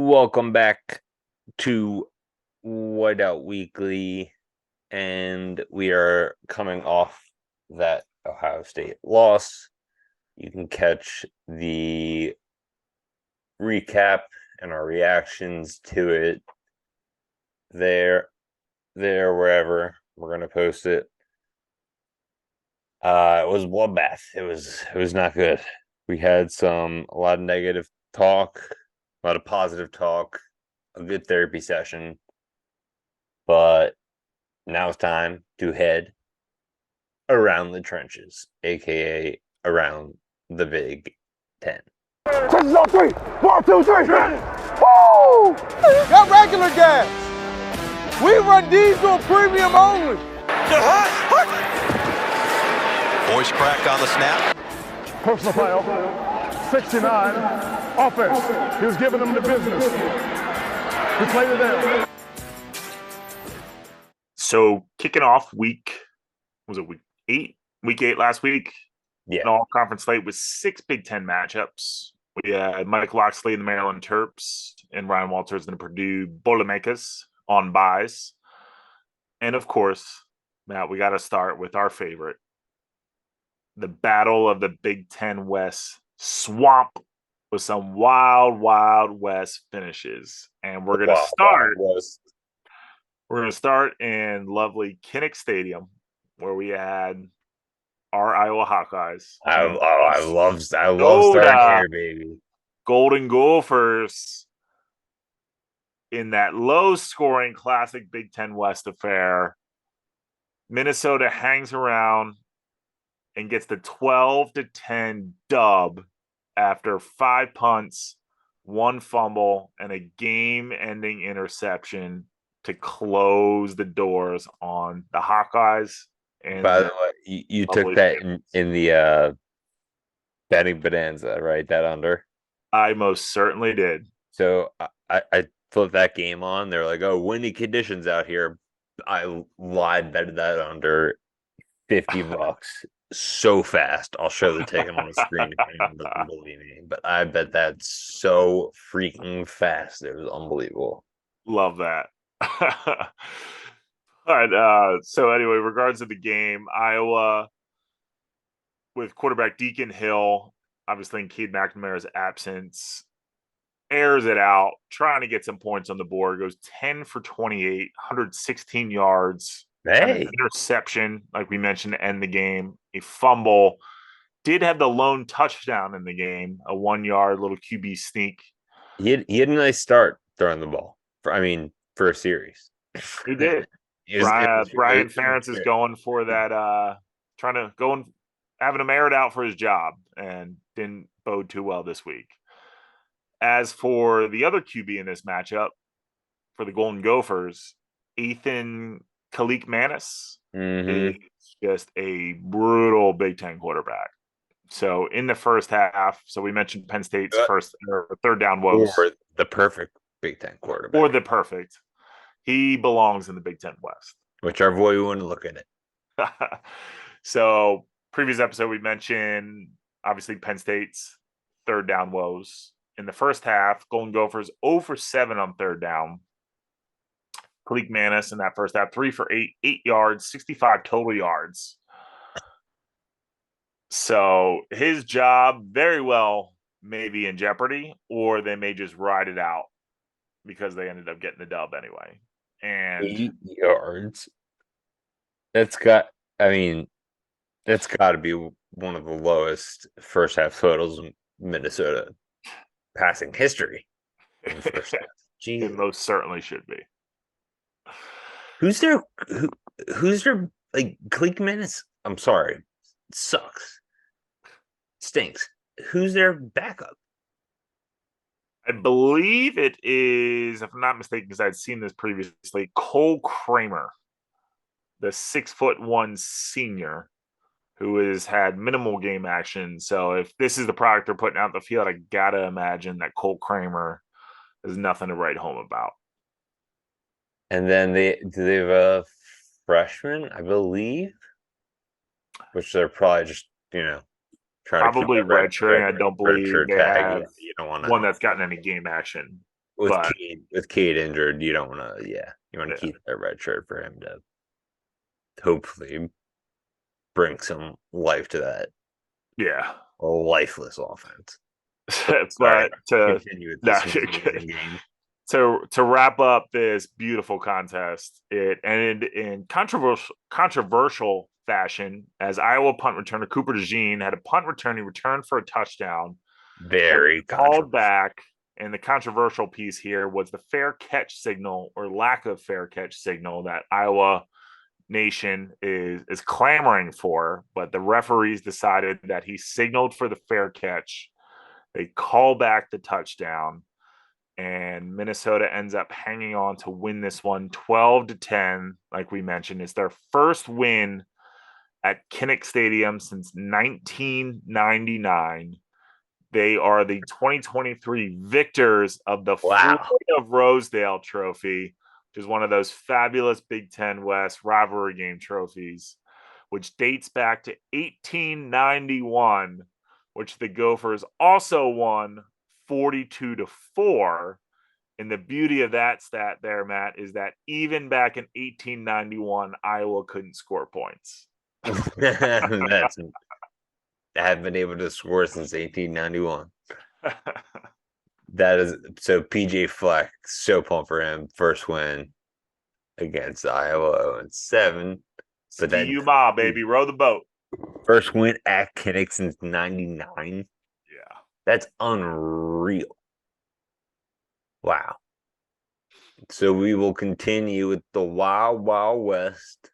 Welcome back to Whiteout Weekly, and we are coming off that Ohio State loss. You can catch the recap and our reactions to it there, wherever we're gonna post it. It was bloodbath. It was not good. We had a lot of negative talk, a lot of positive talk, a good therapy session. But now it's time to head around the trenches, aka around the Big Ten. Trenches on three. 1, 2, 3. Woo! Got regular gas. We run diesel premium only. Voice crack on the snap. Personal foul. 69. Offense. He was giving them the business. We played it there. So kicking off week 8? Week 8 last week. Yeah. An all-conference slate with 6 Big Ten matchups. We had Mike Loxley and the Maryland Terps and Ryan Walters and the Purdue Boilermakers on buys. And of course, Matt, we got to start with our favorite. The battle of the Big Ten West swamp with some wild, wild West finishes. And we're going to start. We're going to start in lovely Kinnick Stadium, where we had our Iowa Hawkeyes. I love starting here, baby. Golden Gophers in that low-scoring classic Big Ten West affair. Minnesota hangs around and gets the 12-10 dub after 5 punts, 1 fumble, and a game-ending interception to close the doors on the Hawkeyes. And by the way, you took that in the betting bonanza, right? That under. I most certainly did. So I flipped that game on. They're like, "Oh, windy conditions out here." I lied, betted that under $50 so fast. I'll show the ticket on the screen if anyone doesn't believe me. But I bet that so freaking fast. It was unbelievable. Love that. All right. So anyway, regards to the game, Iowa with quarterback Deacon Hill, obviously in Cade McNamara's absence, airs it out, trying to get some points on the board. Goes 10 for 28, 116 yards. Hey, an interception, like we mentioned, to end the game. A fumble. Did have the lone touchdown in the game, a 1-yard little QB sneak. He had a nice start throwing the ball. For a series. He did. Brian Ferentz is going for that, trying to go and having him aired out for his job, and didn't bode too well this week. As for the other QB in this matchup, for the Golden Gophers, Ethan Kalik-Manis is just a brutal Big Ten quarterback. So in the first half, so we mentioned Penn State's third down woes. Or the perfect Big Ten quarterback. He belongs in the Big Ten West. Whichever way you want to look at it. So previous episode, we mentioned, obviously, Penn State's third down woes. In the first half, Golden Gophers 0 for 7 on third down. Kalik-Manis in that first half, 3 for 8 yards, 65 total yards. So his job very well may be in jeopardy, or they may just ride it out because they ended up getting the dub anyway. And 8 yards. That's got to be one of the lowest first half totals in Minnesota passing history in the first half. It most certainly should be. Who's their like Kalik-Manis? I'm sorry. Sucks. Stinks. Who's their backup? I believe it is, if I'm not mistaken, because I'd seen this previously, Cole Kramer, the 6'1" senior, who has had minimal game action. So if this is the product they're putting out the field, I gotta imagine that Cole Kramer is nothing to write home about. And then they have a freshman, I believe, which they're probably just trying probably to redshirting. I don't believe they have you don't want one that's gotten any game action But with Cade injured, you don't want to. Yeah, you want to keep that red shirt for him to hopefully bring some life to that yeah. lifeless offense. Sorry, But to continue with no, this amazing game. to wrap up this beautiful contest, it ended in controversial fashion as Iowa punt returner Cooper DeJean had a punt returning return for a touchdown that was Very called controversial. back. And the controversial piece here was the fair catch signal or lack of fair catch signal that Iowa Nation is clamoring for, but the referees decided that he signaled for the fair catch. They call back the touchdown, and Minnesota ends up hanging on to win this one 12-10. Like we mentioned, it's their first win at Kinnick Stadium since 1999. They are the 2023 victors of the Floyd Wow. of Rosedale Trophy, which is one of those fabulous Big Ten West rivalry game trophies, which dates back to 1891, which the Gophers also won 42-4. And the beauty of that stat there, Matt, is that even back in 1891, Iowa couldn't score points. That's I haven't been able to score since 1891. That is so PJ Fleck, so pumped for him. First win against Iowa 0-7. But that Yuma, baby, row the boat. first win at Kinnick since 99. Yeah. That's unreal. Wow. So we will continue with the Wild Wild West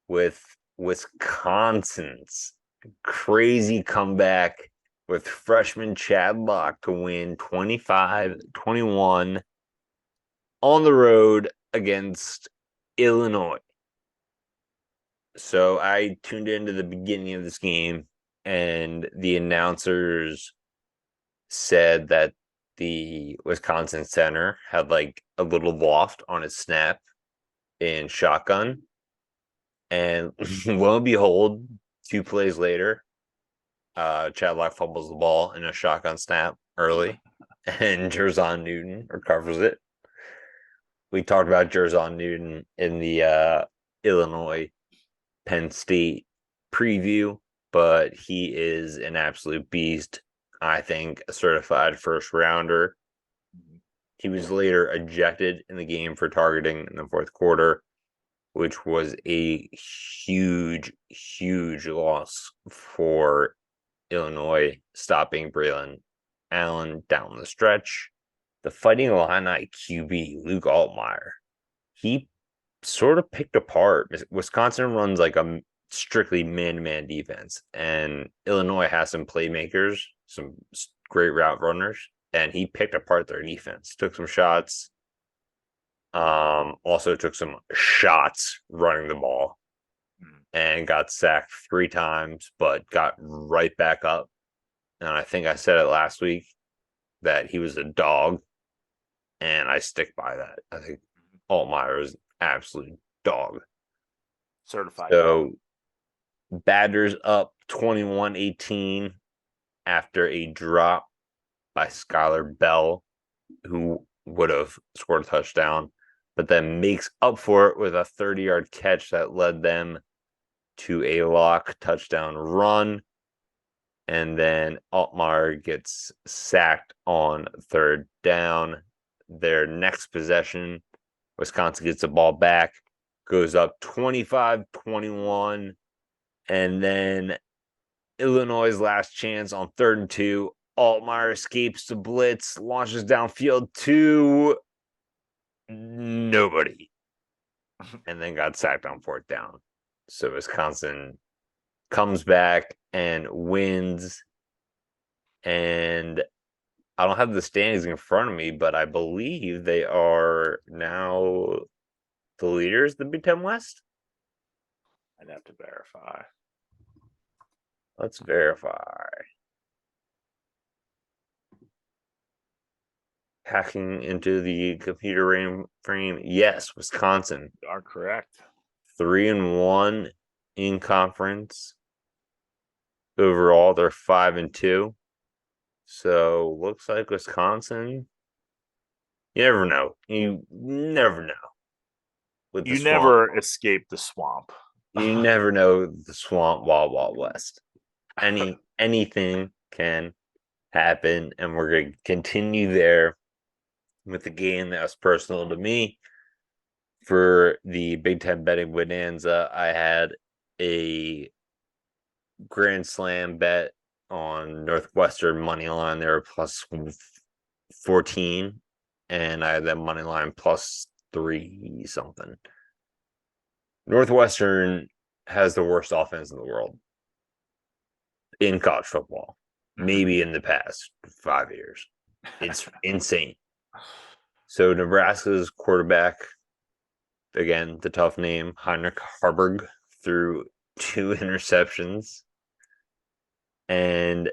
with Wisconsin's crazy comeback with freshman Chad Locke to win 25-21 on the road against Illinois. So I tuned into the beginning of this game, and the announcers said that the Wisconsin center had like a little loft on his snap in shotgun. And lo and behold, 2 plays later, Chad Locke fumbles the ball in a shotgun snap early, and Jerzon Newton recovers it. We talked about Jerzon Newton in the Illinois Penn State preview, but he is an absolute beast. I think a certified first rounder. He was later ejected in the game for targeting in the fourth quarter, which was a huge, huge loss for Illinois, stopping Braylon Allen down the stretch. The Fighting Illini QB, Luke Altmaier, he sort of picked apart. Wisconsin runs like a strictly man-to-man defense, and Illinois has some playmakers, some great route runners, and he picked apart their defense, took some shots, also took some shots running the ball, and got sacked 3 times, but got right back up. And I think I said it last week that he was a dog, and I stick by that. I think Altmaier is absolute dog. Certified. So Badgers up 21-18 after a drop by Skylar Bell, who would have scored a touchdown, but then makes up for it with a 30-yard catch that led them to a Locke touchdown run. And then Altmaier gets sacked on 3rd down. Their next possession, Wisconsin gets the ball back, goes up 25-21, and then Illinois' last chance on 3rd and 2. Altmaier escapes the blitz, launches downfield to nobody, and then got sacked on 4th down. So Wisconsin comes back and wins. And I don't have the standings in front of me, but I believe they are now the leaders of the Big Ten West. I'd have to verify. Let's verify. Hacking into the computer frame. Yes, Wisconsin. You are correct. 3-1 in conference. Overall, they're 5-2. So looks like Wisconsin You never know. You never know with the You swamp. never escape the swamp. You never know the swamp Wild Wild West. Anything can happen, and we're going to continue there with the game that was personal to me. For the Big Ten Betting Bonanza, I had a Grand Slam bet on Northwestern money line. They were plus 14, and I had that money line plus 3 something. Northwestern has the worst offense in the world in college football, maybe in the past 5 years. It's insane. So Nebraska's quarterback, again, the tough name, Heinrich Harburg, threw 2 interceptions. And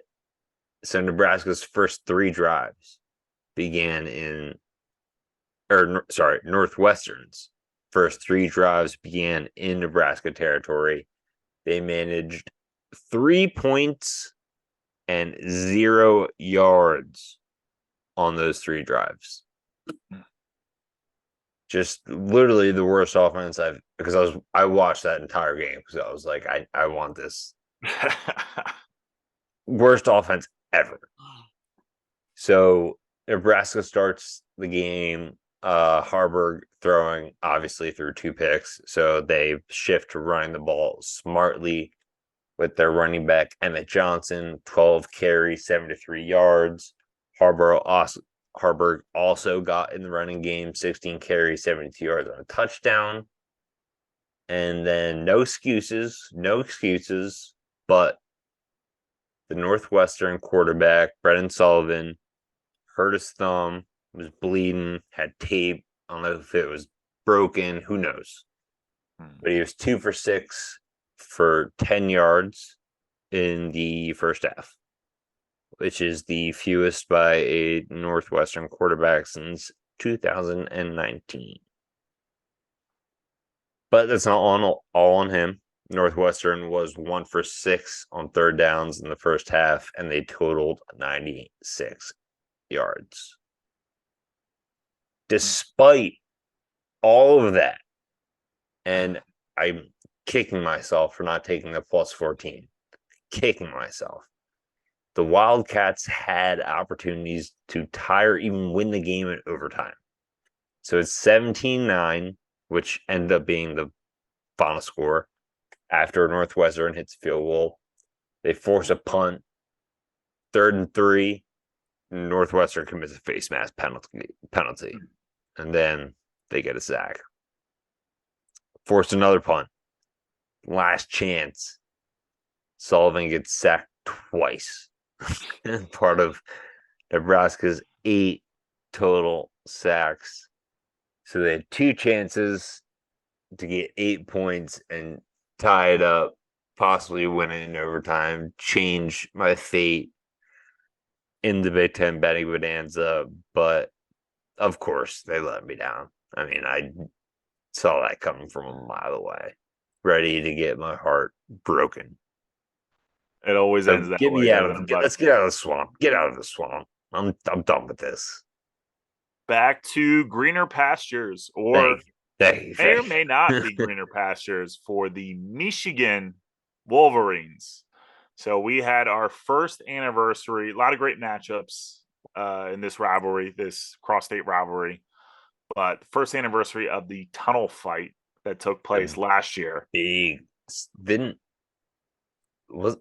so Nebraska's first 3 drives Northwestern's first 3 drives began in Nebraska territory. They managed 3 points and 0 yards on those 3 drives. Just literally the worst offense I watched that entire game because I was like, I want this. Worst offense ever. So Nebraska starts the game. Harburg throwing obviously through 2 picks. So they shift to running the ball smartly with their running back Emmett Johnson, 12 carries, 73 yards. Harburg also got in the running game, 16 carries, 72 yards on a touchdown. And then no excuses, but the Northwestern quarterback, Brennan Sullivan, hurt his thumb, was bleeding, had tape. I don't know if it was broken, who knows. But he was 2 for 6 for 10 yards in the first half, which is the fewest by a Northwestern quarterback since 2019. But that's not all on him. Northwestern was 1 for 6 on 3rd downs in the first half, and they totaled 96 yards. Despite all of that, and I'm kicking myself for not taking the plus 14, kicking myself. The Wildcats had opportunities to tie or even win the game in overtime. So it's 17-9, which ended up being the final score. After Northwestern hits field goal, they force a punt. 3rd and 3, Northwestern commits a face mask penalty, and then they get a sack. Forced another punt. Last chance. Sullivan gets sacked twice. Part of Nebraska's 8 total sacks. So they had 2 chances to get 8 points and tie it up, possibly win it in overtime, change my fate in the Big Ten Betting Bonanza. But of course, they let me down. I mean, I saw that coming from a mile away, ready to get my heart broken. It always ends that way. Let's get out of the swamp. Get out of the swamp. I'm done with this. Back to greener pastures, or may or may not be greener pastures for the Michigan Wolverines. So we had our first anniversary, a lot of great matchups in this rivalry, this cross-state rivalry. But first anniversary of the tunnel fight that took place last year. Isn't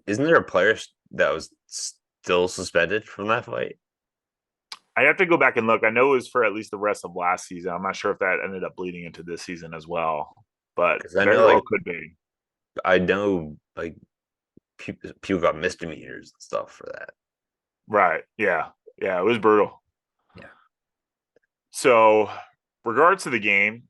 there a player that was still suspended from that fight? I have to go back and look. I know it was for at least the rest of last season. I'm not sure if that ended up bleeding into this season as well, but very well could be. I know, like, people got misdemeanors and stuff for that. Right. Yeah. Yeah. It was brutal. Yeah. So, regards to the game,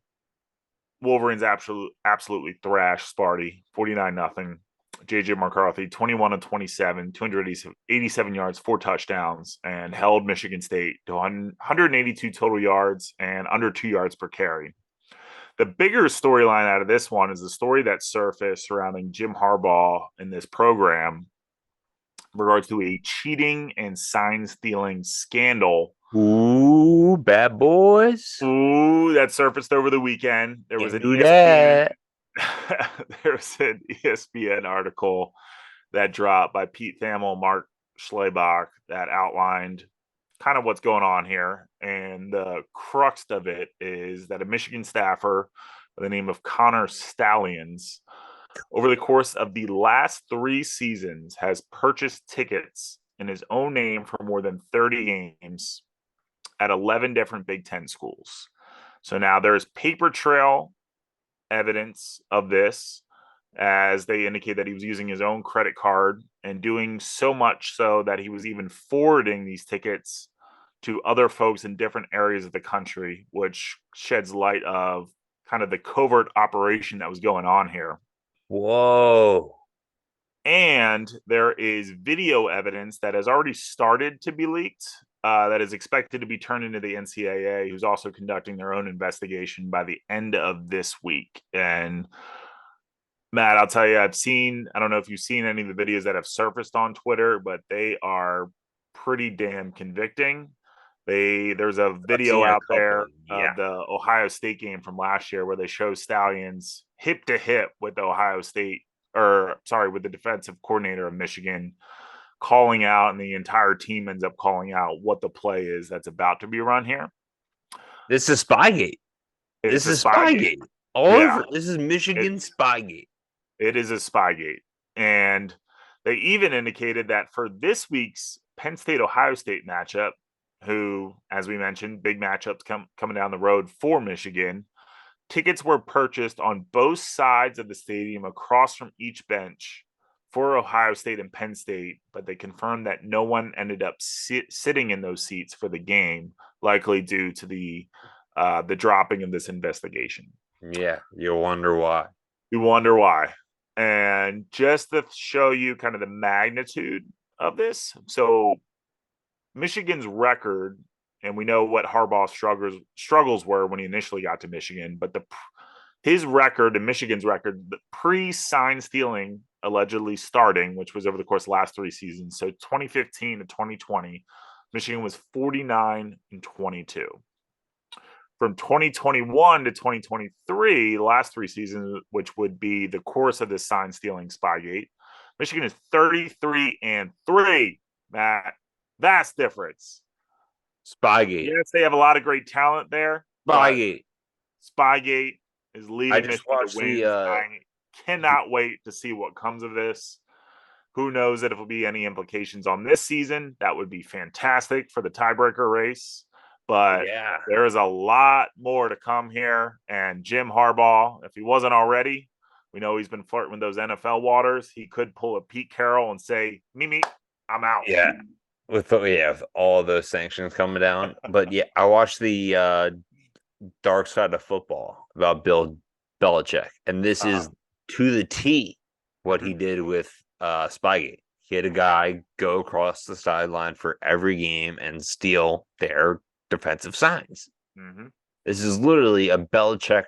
Wolverines absolutely thrashed Sparty, 49-0. JJ McCarthy, 21-27, 287 yards, 4 touchdowns, and held Michigan State to 182 total yards and under 2 yards per carry. The bigger storyline out of this one is the story that surfaced surrounding Jim Harbaugh in this program in regards to a cheating and sign stealing scandal Ooh, bad boys. Ooh, that surfaced over the weekend. There was Can't an do ESPN. that. There was an ESPN article that dropped by Pete Thamel, Mark Schlabach, that outlined kind of what's going on here. And the crux of it is that a Michigan staffer by the name of Connor Stallions, over the course of the last 3 seasons, has purchased tickets in his own name for more than 30 games at 11 different Big Ten schools. So now there's paper trail evidence of this, as they indicate that he was using his own credit card and doing so much so that he was even forwarding these tickets to other folks in different areas of the country, which sheds light of kind of the covert operation that was going on here. Whoa. And there is video evidence that has already started to be leaked, that is expected to be turned into the NCAA, who's also conducting their own investigation by the end of this week. And Matt, I'll tell you, I don't know if you've seen any of the videos that have surfaced on Twitter, but they are pretty damn convicting. There's a video out there Yeah. of the Ohio State game from last year where they show Stallions hip to hip with Ohio State, with the defensive coordinator of Michigan, calling out, and the entire team ends up calling out what the play is that's about to be run here. This is Spygate. It's This a is Spygate. All Yeah. over. This is Michigan Spygate. It is a Spygate. And they even indicated that for this week's Penn State Ohio State matchup, who, as we mentioned, big matchups coming down the road for Michigan, tickets were purchased on both sides of the stadium across from each bench for Ohio State and Penn State, but they confirmed that no one ended up sitting in those seats for the game, likely due to the dropping of this investigation. Yeah, you'll wonder why. You wonder why. And just to show you kind of the magnitude of this, so Michigan's record, and we know what Harbaugh's struggles were when he initially got to Michigan, but his record and Michigan's record, the pre-sign stealing allegedly starting, which was over the course of the last 3 seasons, so 2015 to 2020, Michigan was 49-22. From 2021 to 2023, the last 3 seasons, which would be the course of this sign stealing Spygate, Michigan is 33-3. Matt, vast difference. Spygate. Yes, they have a lot of great talent there. Spygate. Spygate is leading I just Michigan watched to wins. I cannot wait to see what comes of this. Who knows if it will be any implications on this season? That would be fantastic for the tiebreaker race. But yeah, there is a lot more to come here. And Jim Harbaugh, if he wasn't already, we know he's been flirting with those NFL waters. He could pull a Pete Carroll and say, "Me, I'm out." Yeah. With all those sanctions coming down. But yeah, I watched the Dark Side of Football about Bill Belichick, and this is to the T what he did with Spygate. He had a guy go across the sideline for every game and steal their defensive signs. Mm-hmm. This is literally a Belichick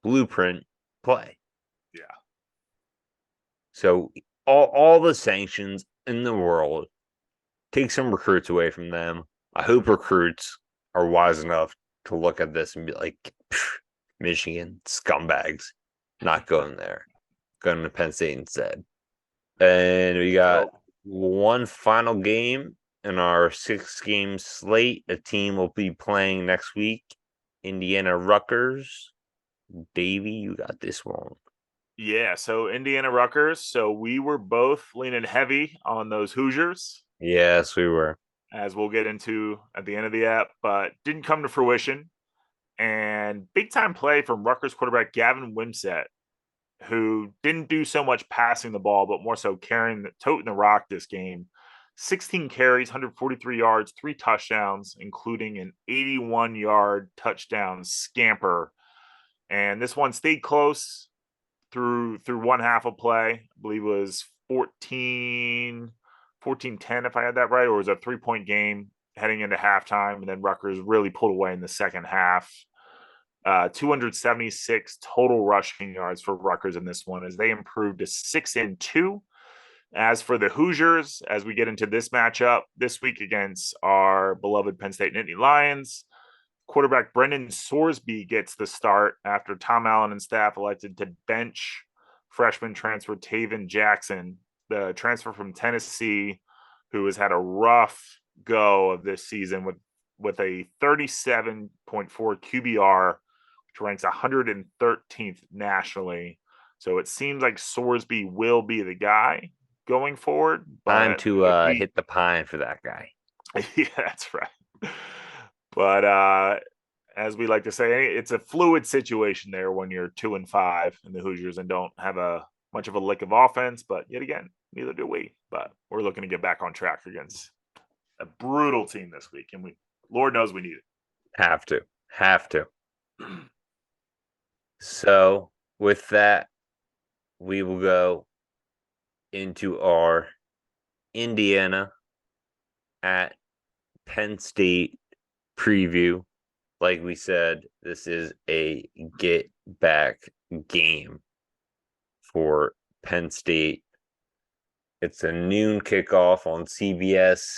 blueprint play. Yeah. So all the sanctions in the world, take some recruits away from them. I hope recruits are wise enough to look at this and be like, Michigan scumbags, not going there, going to Penn State instead. And we got one final game in our 6-game slate. A team will be playing next week, Indiana Rutgers. Davey, you got this one. Yeah, so Indiana Rutgers. So we were both leaning heavy on those Hoosiers. Yes, we were. As we'll get into at the end of the app, but didn't come to fruition. And big time play from Rutgers quarterback Gavin Wimsatt, who didn't do so much passing the ball, but more so toting the rock this game. 16 carries, 143 yards, 3 touchdowns, including an 81-yard touchdown scamper. And this one stayed close through one half of play. I believe it was 14-10, if I had that right, or it was a 3-point game heading into halftime, and then Rutgers really pulled away in the second half. 276 total rushing yards for Rutgers in this one, as they improved to 6-2. As for the Hoosiers, as we get into this matchup this week against our beloved Penn State Nittany Lions, quarterback Brendan Sorsby gets the start after Tom Allen and staff elected to bench freshman transfer Taven Jackson, the transfer from Tennessee, who has had a rough go of this season with a 37.4 QBR, which ranks 113th nationally. So it seems like Sorsby will be the guy going forward. Time But to hit the pine for that guy. yeah, that's right. But as we like to say, it's a fluid situation there when you're 2-5 in the Hoosiers and don't have much of a lick of offense. But yet again, neither do we. But we're looking to get back on track against a brutal team this week, and Lord knows we need it. Have to. So with that, we will go into our Indiana at Penn State preview. Like we said, this is a get back game for Penn State. It's a noon kickoff on CBS.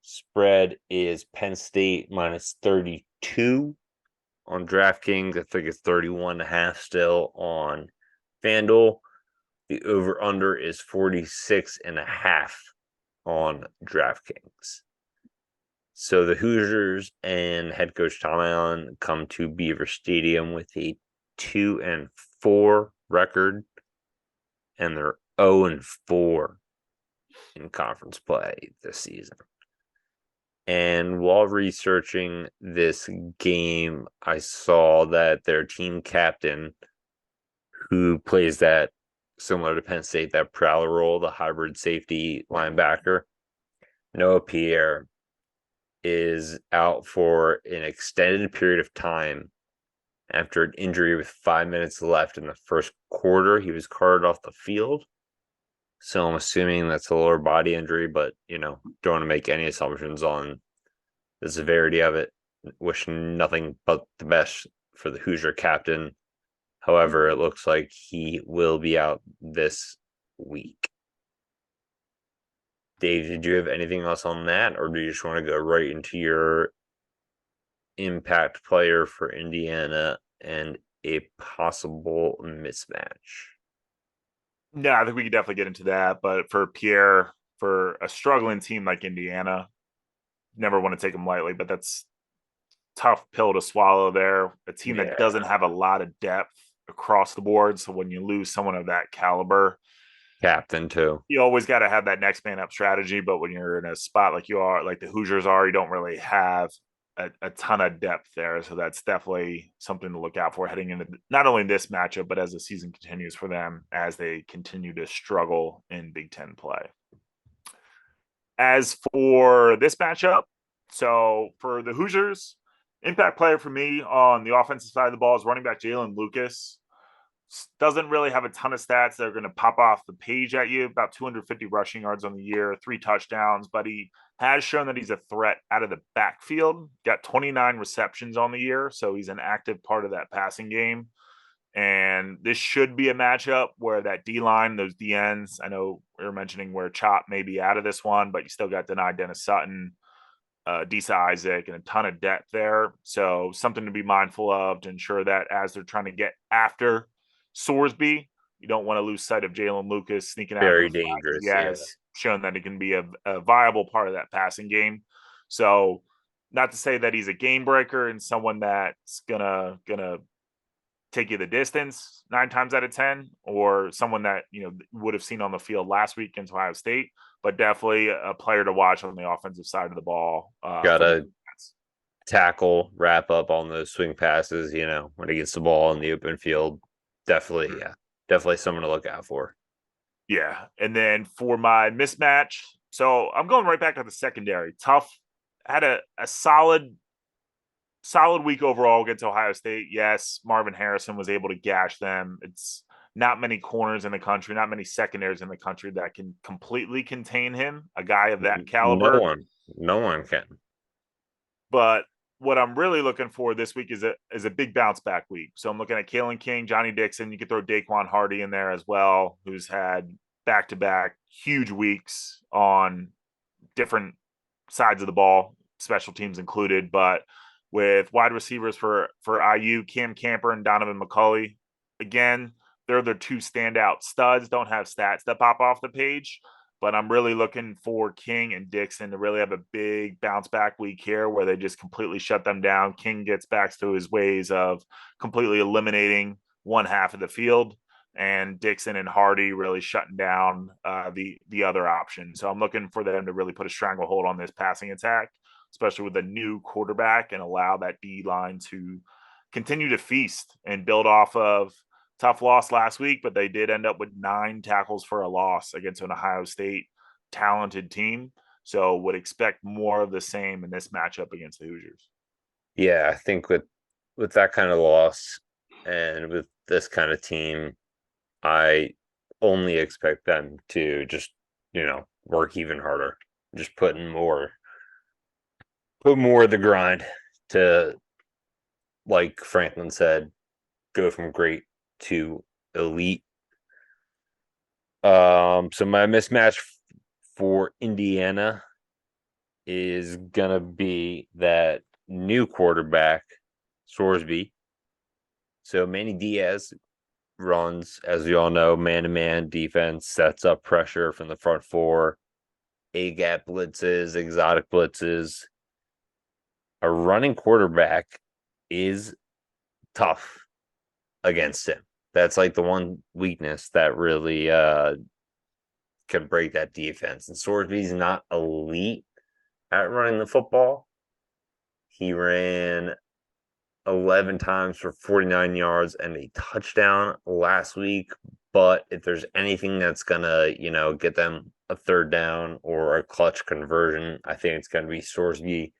Spread is Penn State minus 32 on DraftKings. I think it's 31.5 still on FanDuel. The over-under is 46.5 on DraftKings. So the Hoosiers and head coach Tom Allen come to Beaver Stadium with a 2-4 record, and they're 0-4 in conference play this season. And while researching this game, I saw that their team captain, who plays that similar to Penn State, that prowler role, the hybrid safety linebacker, Noah Pierre, is out for an extended period of time after an injury with 5 minutes left in the first quarter. He was carted off the field. So I'm assuming that's a lower body injury, but, don't want to make any assumptions on the severity of it. Wishing nothing but the best for the Hoosier captain. However, it looks like he will be out this week. Dave, did you have anything else on that, or do you just want to go right into your impact player for Indiana and a possible mismatch? No, I think we could definitely get into that. But for Pierre, for a struggling team like Indiana, never want to take them lightly, but that's tough pill to swallow there. A team that doesn't have a lot of depth across the board. So when you lose someone of that caliber, captain too, you always got to have that next man up strategy. But when you're in a spot like you are, like the Hoosiers are, you don't really have a ton of depth there. So that's definitely something to look out for heading into not only this matchup, but as the season continues for them, as they continue to struggle in Big Ten play. As for this matchup, so for the Hoosiers, impact player for me on the offensive side of the ball is running back Jalen Lucas. Doesn't really have a ton of stats that are going to pop off the page at you. About 250 rushing yards on the year, 3 touchdowns, but he has shown that he's a threat out of the backfield. Got 29 receptions on the year, so he's an active part of that passing game. And this should be a matchup where that D-line, those DNs, I know we were mentioning where Chop may be out of this one, but you still got denied Dennis Sutton, Disa Isaac, and a ton of depth there. So something to be mindful of to ensure that as they're trying to get after Sorsby, you don't want to lose sight of Jalen Lucas sneaking out. Very dangerous. He has shown that he can be a viable part of that passing game. So not to say that he's a game breaker and someone that's gonna take you the distance 9 times out of 10, or someone that would have seen on the field last week against Ohio State, but definitely a player to watch on the offensive side of the ball. Gotta tackle, wrap up on those swing passes, when he gets the ball in the open field. Definitely someone to look out for. Yeah. And then for my mismatch, so I'm going right back to the secondary. Tough. Had a solid week overall against Ohio State. Yes, Marvin Harrison was able to gash them. It's not many corners in the country, not many secondaries in the country that can completely contain him, a guy of that caliber. No one can. But what I'm really looking for this week is a big bounce back week. So I'm looking at Kalen King, Johnny Dixon. You could throw Daquan Hardy in there as well, who's had back-to-back huge weeks on different sides of the ball, special teams included, but with wide receivers for IU, Cam Camper and Donovan McCulley, again, they're the two standout studs. Don't have stats that pop off the page, but I'm really looking for King and Dixon to really have a big bounce back week here where they just completely shut them down. King gets back to his ways of completely eliminating one half of the field, and Dixon and Hardy really shutting down the other option. So I'm looking for them to really put a stranglehold on this passing attack, especially with a new quarterback, and allow that D line to continue to feast and build off of tough loss last week, but they did end up with 9 tackles for a loss against an Ohio State talented team. So would expect more of the same in this matchup against the Hoosiers. Yeah, I think with that kind of loss and with this kind of team, I only expect them to just, work even harder, just put more of the grind to, like Franklin said, go from great to elite. So my mismatch for Indiana is gonna be that new quarterback, Sorsby. So Manny Diaz runs, as we all know, man-to-man defense, sets up pressure from the front four, A-gap blitzes, exotic blitzes. A running quarterback is tough against him. That's like the one weakness that really can break that defense. And Sorsby's not elite at running the football. He ran 11 times for 49 yards and a touchdown last week. But if there's anything that's going to, get them a third down or a clutch conversion, I think it's going to be Sorsby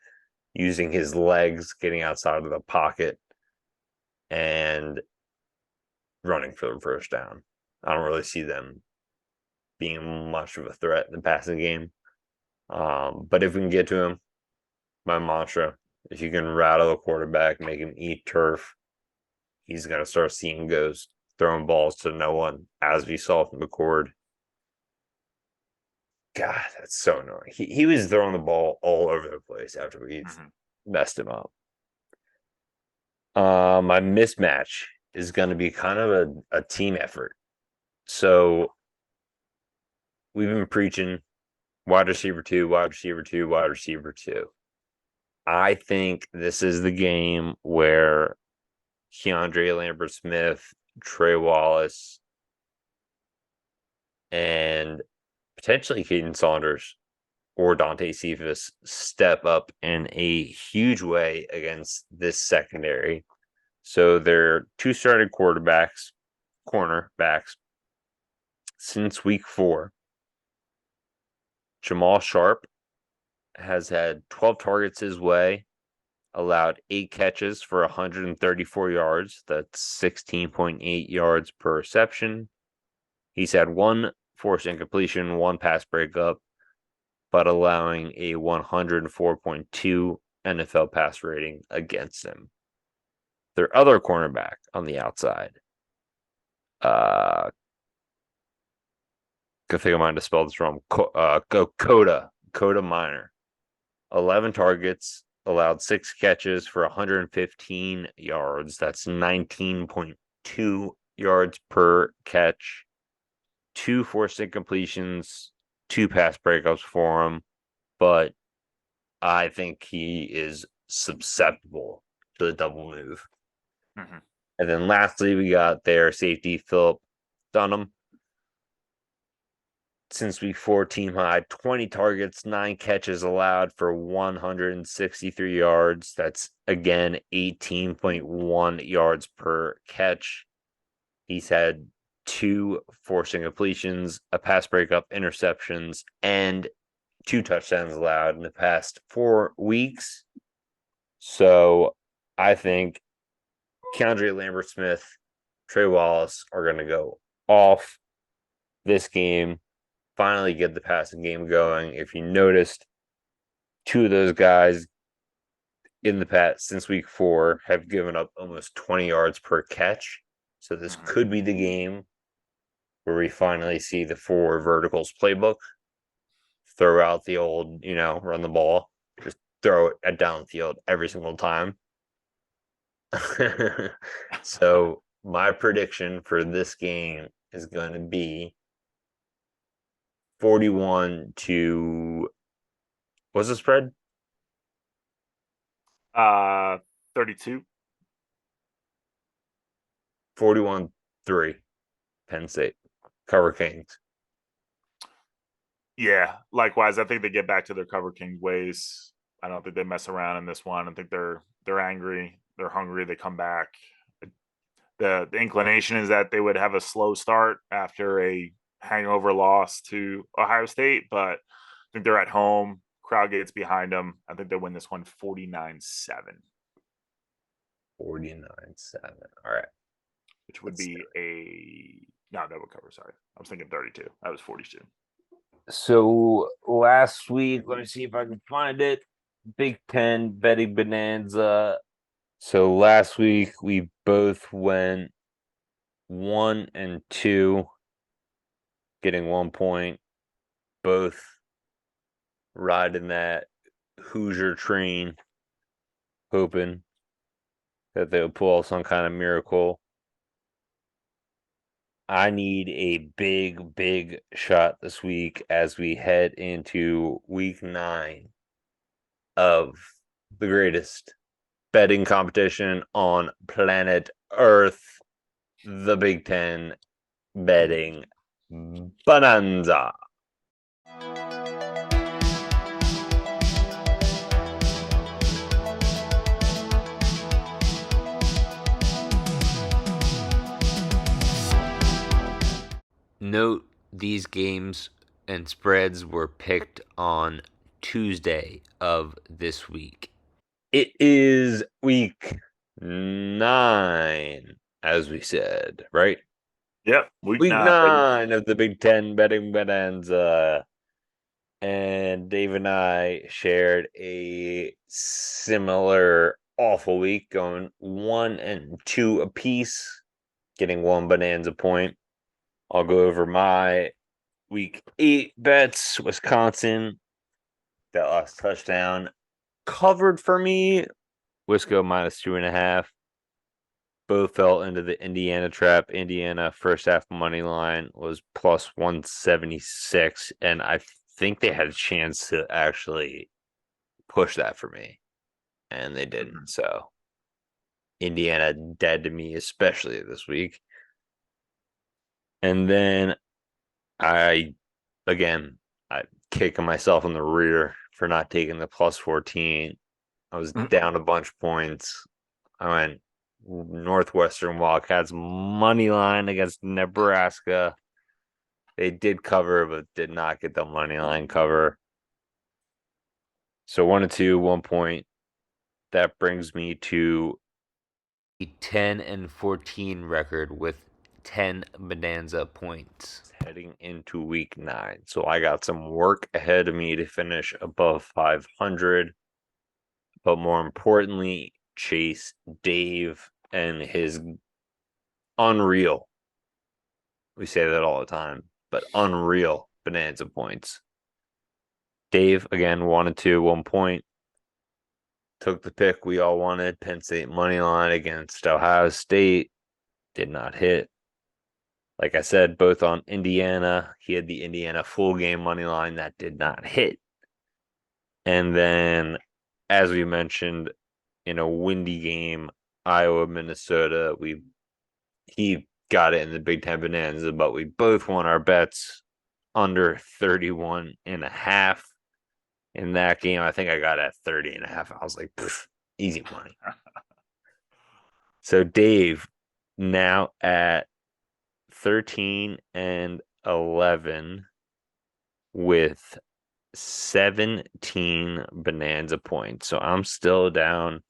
using his legs, getting outside of the pocket, and running for the first down. I don't really see them being much of a threat in the passing game. But if we can get to him, my mantra, if you can rattle the quarterback, make him eat turf, he's going to start seeing ghosts, throwing balls to no one, as we saw from McCord. God, that's so annoying. He was throwing the ball all over the place after we messed him up. My mismatch is going to be kind of a team effort. So we've been preaching wide receiver 2, wide receiver 2, wide receiver 2. I think this is the game where Keandre Lambert-Smith, Trey Wallace, and potentially Caden Saunders or Dante Cephas step up in a huge way against this secondary. So they're 2 starting cornerbacks since week 4. Jamal Sharp has had 12 targets his way, allowed 8 catches for 134 yards. That's 16.8 yards per reception. He's had 1 forced incompletion, 1 pass breakup, but allowing a 104.2 NFL pass rating against him. Their other cornerback on the outside, good thing I might have spelled this wrong. Coda Minor, 11 targets, allowed 6 catches for 115 yards. That's 19.2 yards per catch. 2 forced incompletions, 2 pass breakups for him, but I think he is susceptible to the double move. And then lastly, we got their safety, Philip Dunham. Since week 4, team high, 20 targets, 9 catches allowed for 163 yards. That's, again, 18.1 yards per catch. He's had 2 forced incompletions, a pass breakup, interceptions, and 2 touchdowns allowed in the past 4 weeks. So I think Keandre Lambert-Smith, Trey Wallace are going to go off this game, finally get the passing game going. If you noticed, 2 of those guys in the past since week 4 have given up almost 20 yards per catch. So this could be the game where we finally see the four verticals playbook. Throw out the old, run the ball, just throw it downfield every single time. So my prediction for this game is going to be 41 to, what's the spread? 32. 41-3, Penn State. Cover Kings. Yeah, likewise. I think they get back to their Cover King ways. I don't think they mess around in this one. I think they're angry. They're hungry. They come back. The inclination is that they would have a slow start after a hangover loss to Ohio State, but I think they're at home. Crowd gets behind them. I think they win this one 49-7. 49-7. All right. Which would be no, that would cover. Sorry. I was thinking 32. That was 42. So last week, let me see if I can find it. Big Ten Betting Bonanza. So last week we both went 1 and 2, getting 1 point. Both riding that Hoosier train, hoping that they would pull some kind of miracle. I need a big, big shot this week as we head into week 9 of the greatest betting competition on planet Earth, the Big Ten Betting Bonanza. Note these games and spreads were picked on Tuesday of this week. It is week 9, as we said, right? Yep. Week 9 of the Big Ten Betting Bonanza. And Dave and I shared a similar awful week, going 1 and 2 apiece, getting 1 bonanza point. I'll go over my week 8 bets. Wisconsin, that last touchdown covered for me. Wisco -2.5. Both fell into the Indiana trap. Indiana first half money line was +176, and I think they had a chance to actually push that for me, and they didn't. So Indiana dead to me, especially this week. And then I kicking myself in the rear for not taking the +14. I was down a bunch of points. I went Northwestern Wildcats money line against Nebraska. They did cover, but did not get the money line cover. So 1 and 2, 1 point. That brings me to a 10 and 14 record with 10 bonanza points heading into week 9. So I got some work ahead of me to finish above 500. But more importantly, chase Dave and his unreal, we say that all the time, but unreal bonanza points. Dave, again, 1 and 2, 1 point. Took the pick we all wanted. Penn State money line against Ohio State. Did not hit. Like I said, both on Indiana. He had the Indiana full game money line. That did not hit. And then, as we mentioned, in a windy game, Iowa, Minnesota, he got it in the Big Ten Bonanza, but we both won our bets under 31.5. In that game, I think I got at 30.5. I was like, easy money. So Dave now at 13 and 11 with 17 bonanza points. So I'm still down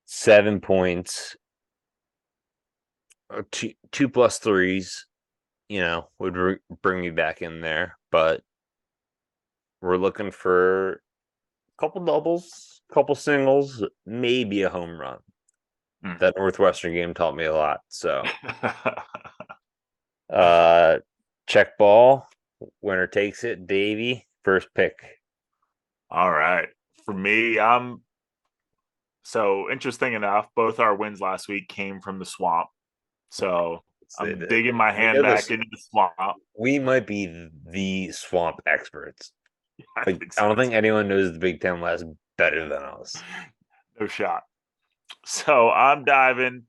7 points. 2 plus 3s, would bring me back in there. But we're looking for a couple doubles, couple singles, maybe a home run. That Northwestern game taught me a lot. So Check ball. Winner takes it. Davey, first pick. All right. For me, so interesting enough, both our wins last week came from the swamp. So I'm digging my hand back into the swamp. We might be the swamp experts. I Like, think so. I don't think anyone knows the Big Ten West better than us. No shot. So I'm diving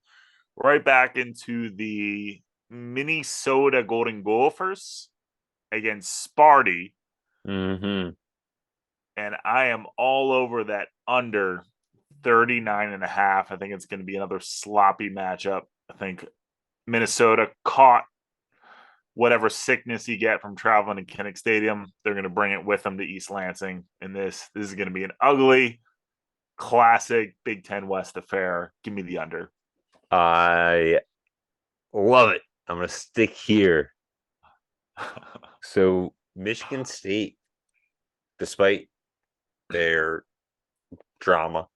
right back into the Minnesota Golden Gophers against Sparty. Mm-hmm. And I am all over that under 39.5. I think it's going to be another sloppy matchup. I think Minnesota caught whatever sickness you get from traveling to Kinnick Stadium. They're going to bring it with them to East Lansing. And this is going to be an ugly, classic Big Ten West affair. Give me the under. I love it. I'm going to stick here. So, Michigan State, despite their drama,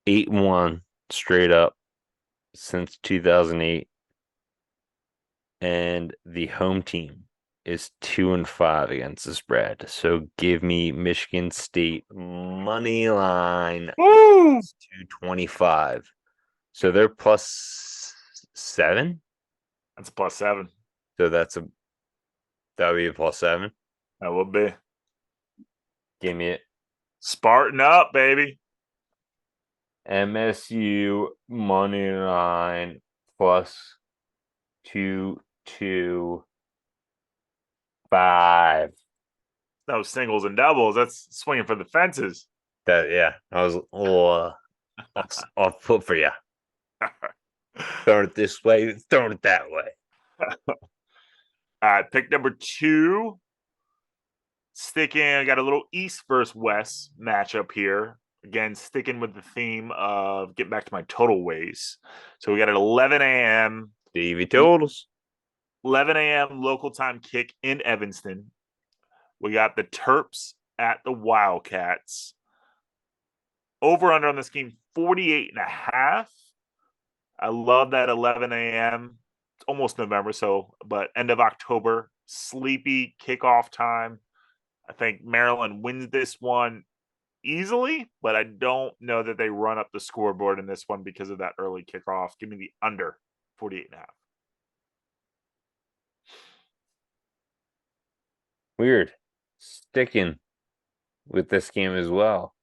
8-1 straight up since 2008. And the home team is 2-5 against the spread. So give me Michigan State money line 225. So they're +7. That's +7. So that would be a +7. That would be. Give me it. Spartan up, baby. MSU money line +225. No singles and doubles. That's swinging for the fences. I was a little off foot for you. Throwing it this way, throwing it that way. Pick number 2. I got a little East versus West matchup here. Again, sticking with the theme of getting back to my total ways. So we got an 11 a.m. Davey totals. 11 a.m. local time kick in Evanston. We got the Terps at the Wildcats. Over under on this game, 48.5. I love that 11 a.m. It's almost November, but end of October. Sleepy kickoff time. I think Maryland wins this one easily, but I don't know that they run up the scoreboard in this one because of that early kickoff. Give me the under 48.5. Weird. Sticking with this game as well.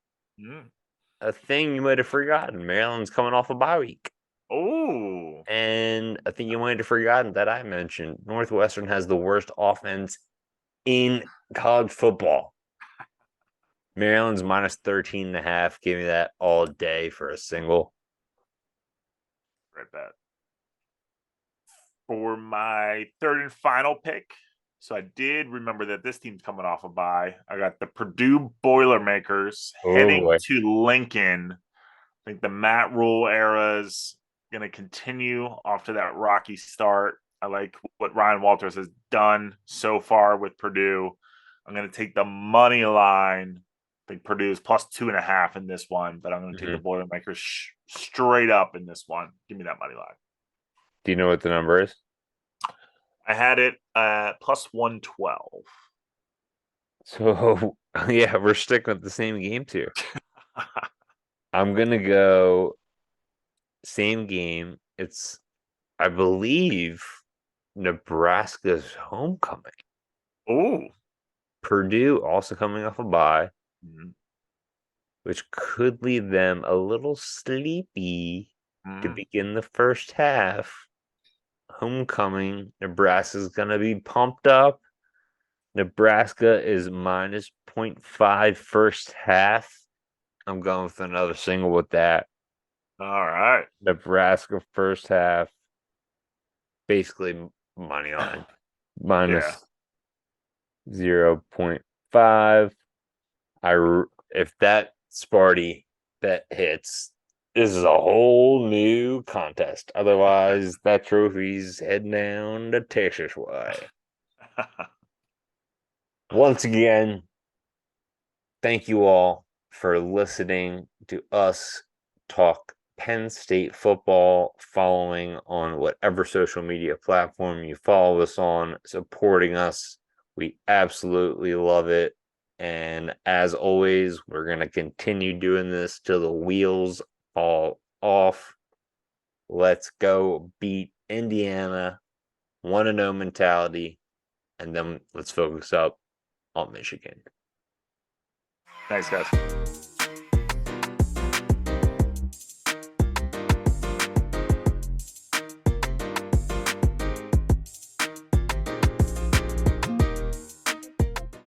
A thing you might have forgotten. Maryland's coming off a bye week. Oh. And I think you might have forgotten that I mentioned Northwestern has the worst offense in college football. Maryland's -13.5. Give me that all day for a single. Right back. For my third and final pick, so I did remember that this team's coming off a bye. I got the Purdue Boilermakers heading to Lincoln. I think the Matt Rule era is going to continue after that rocky start. I like what Ryan Walters has done so far with Purdue. I'm going to take the money line. I think Purdue is +2.5 in this one, but I'm going to take the Boilermakers straight up in this one. Give me that money line. Do you know what the number is? I had it at +112. So, yeah, we're sticking with the same game too. I'm going to go same game. It's, I believe, Nebraska's homecoming. Oh. Purdue also coming off a bye, which could leave them a little sleepy to begin the first half. Homecoming, Nebraska's going to be pumped up. Nebraska is -0.5 first half. I'm going with another single with that. All right. Nebraska first half, basically money line. -0.5. If that Sparty bet hits, this is a whole new contest. Otherwise, that trophy's heading down to Texas way. Once again, thank you all for listening to us talk Penn State football, following on whatever social media platform you follow us on, supporting us. We absolutely love it. And as always, we're going to continue doing this till the wheels fall off. Let's go beat Indiana, 1-0 mentality, and then let's focus up on Michigan. Thanks, guys.